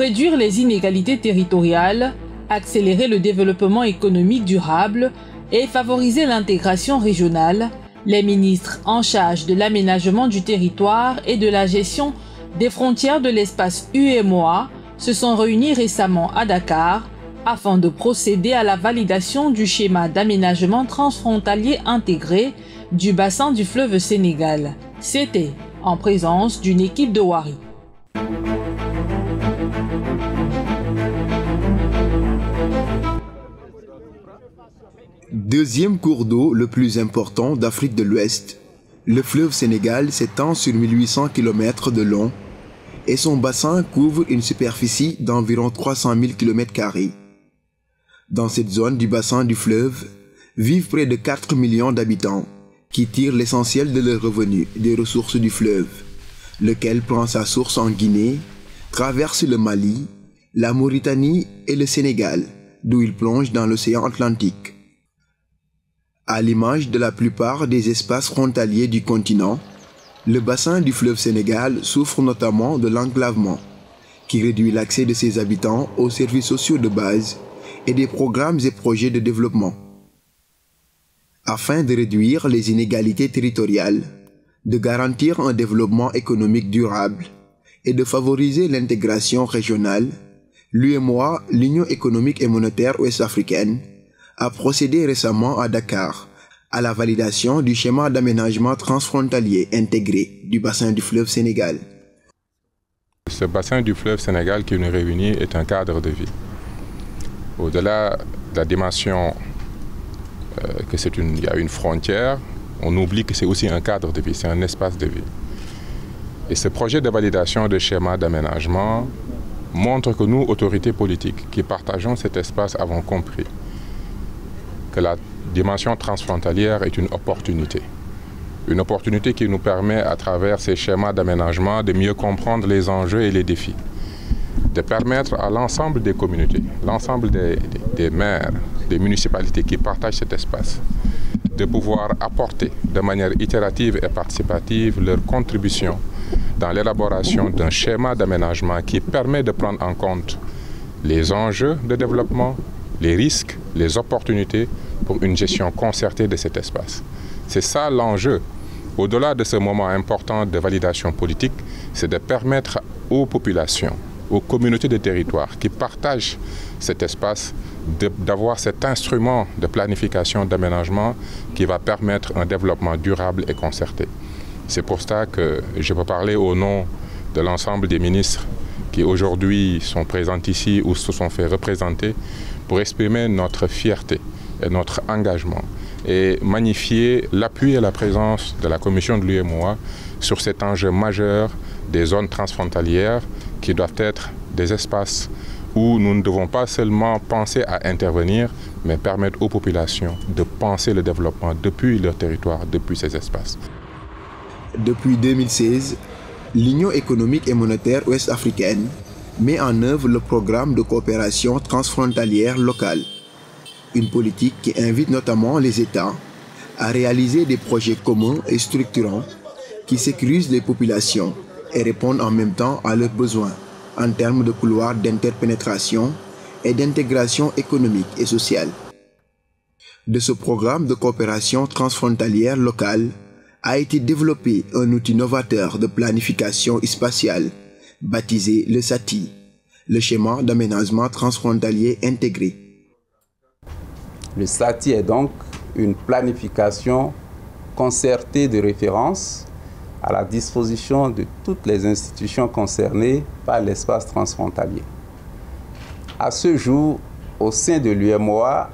réduire les inégalités territoriales, accélérer le développement économique durable et favoriser l'intégration régionale, les ministres en charge de l'aménagement du territoire et de la gestion des frontières de l'espace UEMOA se sont réunis récemment à Dakar afin de procéder à la validation du schéma d'aménagement transfrontalier intégré du bassin du fleuve Sénégal. C'était en présence d'une équipe de Wari. Deuxième cours d'eau le plus important d'Afrique de l'Ouest, le fleuve Sénégal s'étend sur 1800 km de long et son bassin couvre une superficie d'environ 300 000 km². Dans cette zone du bassin du fleuve vivent près de 4 millions d'habitants qui tirent l'essentiel de leurs revenus des ressources du fleuve, lequel prend sa source en Guinée, traverse le Mali, la Mauritanie et le Sénégal, d'où il plonge dans l'océan Atlantique. À l'image de la plupart des espaces frontaliers du continent, le bassin du fleuve Sénégal souffre notamment de l'enclavement, qui réduit l'accès de ses habitants aux services sociaux de base et des programmes et projets de développement. Afin de réduire les inégalités territoriales, de garantir un développement économique durable et de favoriser l'intégration régionale, l'UEMOA, l'Union économique et monétaire ouest-africaine, a procédé récemment à Dakar à la validation du schéma d'aménagement transfrontalier intégré du bassin du fleuve Sénégal. Ce bassin du fleuve Sénégal qui nous réunit est un cadre de vie. Au-delà de la dimension qu'il y a une frontière, on oublie que c'est aussi un cadre de vie, c'est un espace de vie. Et ce projet de validation de schéma d'aménagement montre que nous, autorités politiques, qui partageons cet espace, avons compris que la dimension transfrontalière est une opportunité. Une opportunité qui nous permet, à travers ces schémas d'aménagement, de mieux comprendre les enjeux et les défis. De permettre à l'ensemble des communautés, l'ensemble des maires, des municipalités qui partagent cet espace, de pouvoir apporter de manière itérative et participative leur contribution dans l'élaboration d'un schéma d'aménagement qui permet de prendre en compte les enjeux de développement, les risques, les opportunités pour une gestion concertée de cet espace. C'est ça l'enjeu. Au-delà de ce moment important de validation politique, c'est de permettre aux populations, aux communautés de territoire qui partagent cet espace d'avoir cet instrument de planification d'aménagement qui va permettre un développement durable et concerté. C'est pour ça que je peux parler au nom de l'ensemble des ministres qui aujourd'hui sont présents ici ou se sont fait représenter pour exprimer notre fierté et notre engagement et magnifier l'appui et la présence de la Commission de l'UEMOA sur cet enjeu majeur des zones transfrontalières qui doivent être des espaces où nous ne devons pas seulement penser à intervenir, mais permettre aux populations de penser le développement depuis leur territoire, depuis ces espaces. Depuis 2016, l'Union économique et monétaire ouest-africaine met en œuvre le programme de coopération transfrontalière locale, une politique qui invite notamment les États à réaliser des projets communs et structurants qui sécurisent les populations et répondent en même temps à leurs besoins en termes de couloirs d'interpénétration et d'intégration économique et sociale. De ce programme de coopération transfrontalière locale a été développé un outil novateur de planification spatiale baptisé le SATI, le schéma d'aménagement transfrontalier intégré. Le SATI est donc une planification concertée de référence à la disposition de toutes les institutions concernées par l'espace transfrontalier. À ce jour, au sein de l'UEMOA,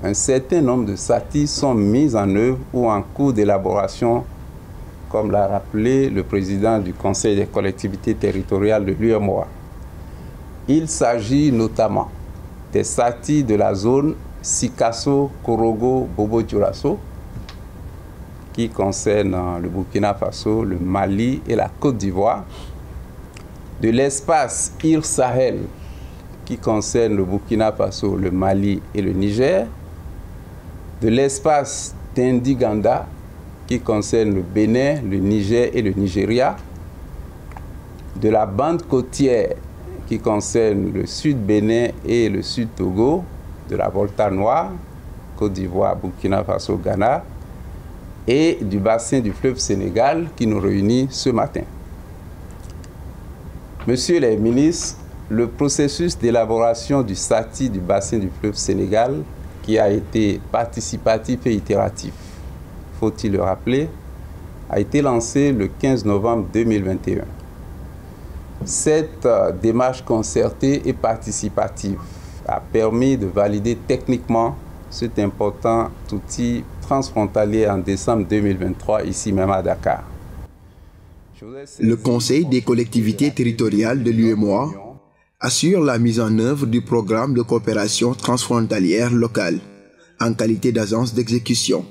un certain nombre de SATI sont mis en œuvre ou en cours d'élaboration, comme l'a rappelé le président du Conseil des collectivités territoriales de l'UEMOA. Il s'agit notamment des SATI de la zone Sikasso, Korogo, Bobo Dioulasso, qui concerne le Burkina Faso, le Mali et la Côte d'Ivoire, de l'espace IR-Sahel, qui concerne le Burkina Faso, le Mali et le Niger, de l'espace Tindiganda, qui concerne le Bénin, le Niger et le Nigeria, de la bande côtière qui concerne le sud Bénin et le sud Togo, de la Volta Noire, Côte d'Ivoire, Burkina Faso, Ghana, et du bassin du fleuve Sénégal qui nous réunit ce matin. Messieurs les ministres, le processus d'élaboration du SATI du bassin du fleuve Sénégal, qui a été participatif et itératif, faut-il le rappeler, a été lancé le 15 novembre 2021. Cette démarche concertée et participative a permis de valider techniquement cet important outil transfrontalier en décembre 2023, ici même à Dakar. Le Conseil des collectivités territoriales de l'UEMOA assure la mise en œuvre du programme de coopération transfrontalière locale en qualité d'agence d'exécution,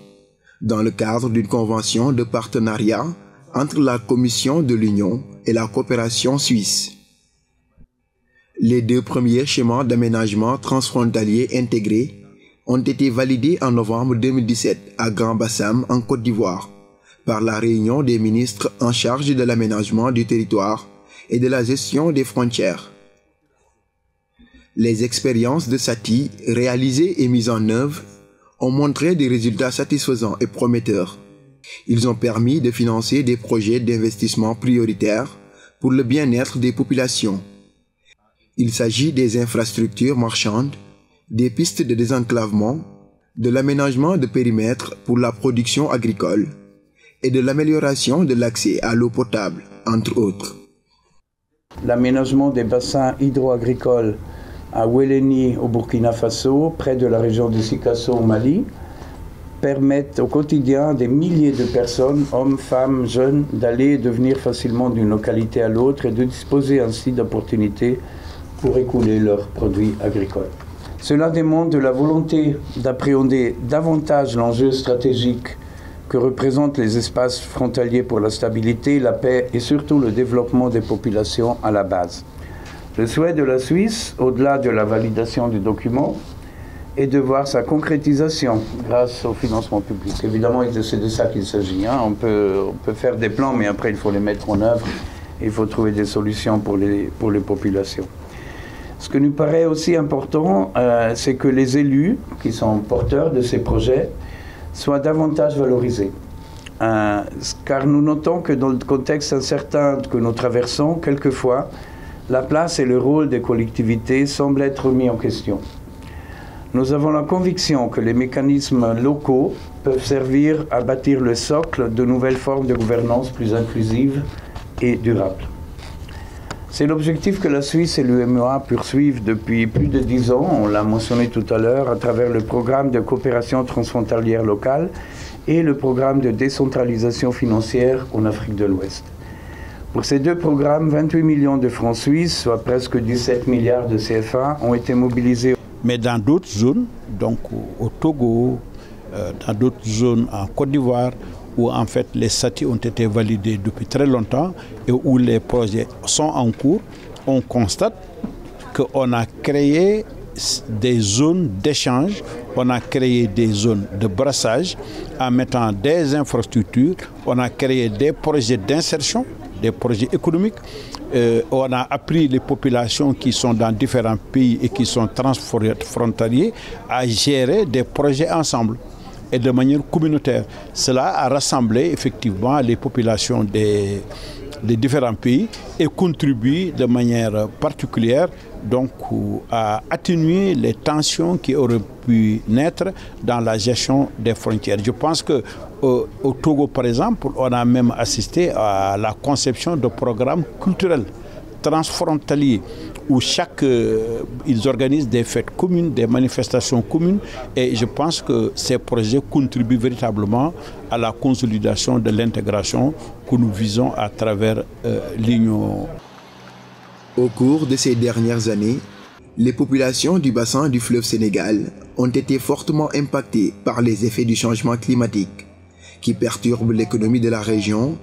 dans le cadre d'une convention de partenariat entre la Commission de l'Union et la coopération suisse. Les 2 premiers schémas d'aménagement transfrontalier intégrés ont été validés en novembre 2017 à Grand-Bassam, en Côte d'Ivoire, par la réunion des ministres en charge de l'aménagement du territoire et de la gestion des frontières. Les expériences de SATI réalisées et mises en œuvre ont montré des résultats satisfaisants et prometteurs. Ils ont permis de financer des projets d'investissement prioritaires pour le bien-être des populations. Il s'agit des infrastructures marchandes, des pistes de désenclavement, de l'aménagement de périmètres pour la production agricole et de l'amélioration de l'accès à l'eau potable, entre autres. L'aménagement des bassins hydro-agricoles à Ouéléni au Burkina Faso, près de la région de Sikasso au Mali, permettent au quotidien des milliers de personnes, hommes, femmes, jeunes, d'aller et de venir facilement d'une localité à l'autre et de disposer ainsi d'opportunités pour écouler leurs produits agricoles. Cela démontre la volonté d'appréhender davantage l'enjeu stratégique que représentent les espaces frontaliers pour la stabilité, la paix et surtout le développement des populations à la base. Le souhait de la Suisse, au-delà de la validation du document, est de voir sa concrétisation grâce au financement public. Évidemment, c'est de ça qu'il s'agit. On peut faire des plans, mais après, il faut les mettre en œuvre. Il faut trouver des solutions pour les populations. Ce que nous paraît aussi important, c'est que les élus, qui sont porteurs de ces projets, soient davantage valorisés. Car nous notons que dans le contexte incertain que nous traversons, quelquefois, la place et le rôle des collectivités semblent être mis en question. Nous avons la conviction que les mécanismes locaux peuvent servir à bâtir le socle de nouvelles formes de gouvernance plus inclusives et durables. C'est l'objectif que la Suisse et l'UEMOA poursuivent depuis plus de 10 ans, on l'a mentionné tout à l'heure, à travers le programme de coopération transfrontalière locale et le programme de décentralisation financière en Afrique de l'Ouest. Pour ces 2 programmes, 28 millions de francs suisses, soit presque 17 milliards de CFA, ont été mobilisés. Mais dans d'autres zones, donc au Togo, dans d'autres zones en Côte d'Ivoire, où en fait les SATI ont été validés depuis très longtemps et où les projets sont en cours, on constate qu'on a créé des zones d'échange, on a créé des zones de brassage en mettant des infrastructures, on a créé des projets d'insertion, des projets économiques. On a appris les populations qui sont dans différents pays et qui sont transfrontaliers à gérer des projets ensemble et de manière communautaire. Cela a rassemblé effectivement les populations des différents pays et contribue de manière particulière donc à atténuer les tensions qui auraient pu naître dans la gestion des frontières. Je pense que au Togo, par exemple, on a même assisté à la conception de programmes culturels transfrontaliers où ils organisent des fêtes communes, des manifestations communes, et je pense que ces projets contribuent véritablement à la consolidation de l'intégration que nous visons à travers l'Union. Au cours de ces dernières années, les populations du bassin du fleuve Sénégal ont été fortement impactées par les effets du changement climatique, qui perturbent l'économie de la région,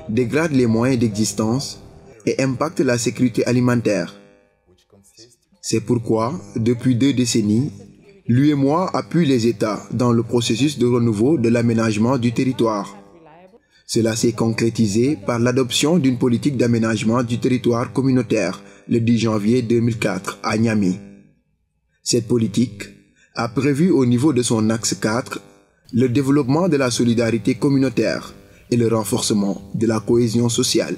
dégradent les moyens d'existence et impactent la sécurité alimentaire. C'est pourquoi, depuis 2 décennies, l'UEMOA appuie les États dans le processus de renouveau de l'aménagement du territoire. Cela s'est concrétisé par l'adoption d'une politique d'aménagement du territoire communautaire le 10 janvier 2004 à Niamey. Cette politique a prévu au niveau de son axe 4 le développement de la solidarité communautaire et le renforcement de la cohésion sociale.